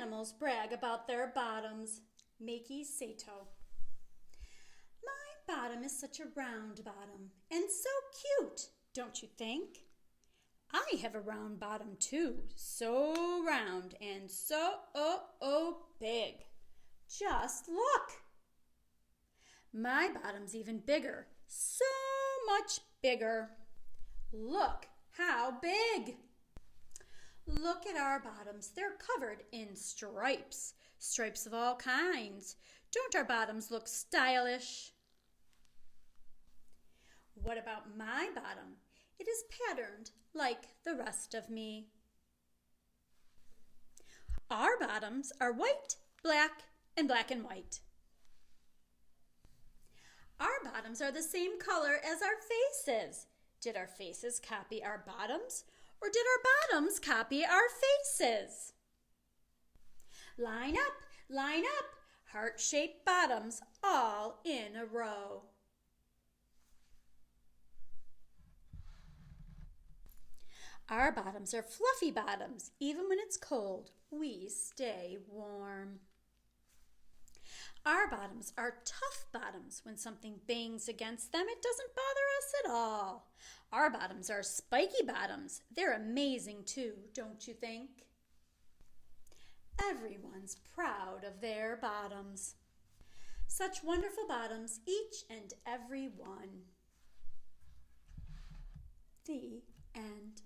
animals brag about their bottoms. Meiki Sato. My bottom is such a round bottom and so cute, don't you think? I have a round bottom too, so round and so big. Just look. My bottom's even bigger, so much bigger. Look how big. Look at our bottoms. They're covered in stripes, stripes of all kinds. Don't our bottoms look stylish? What about my bottom? It is patterned like the rest of me. Our bottoms are white, black, and black and white. Our bottoms are the same color as our faces. Did our faces copy our bottoms, or did our bottoms copy our faces? Line up, heart-shaped bottoms all in a row. Our bottoms are fluffy bottoms. Even when it's cold, we stay warm. Our bottoms are tough bottoms. When something bangs against them, it doesn't bother us at all. Our bottoms are spiky bottoms. They're amazing too, don't you think? Everyone's proud of their bottoms. Such wonderful bottoms, each and every one. The end.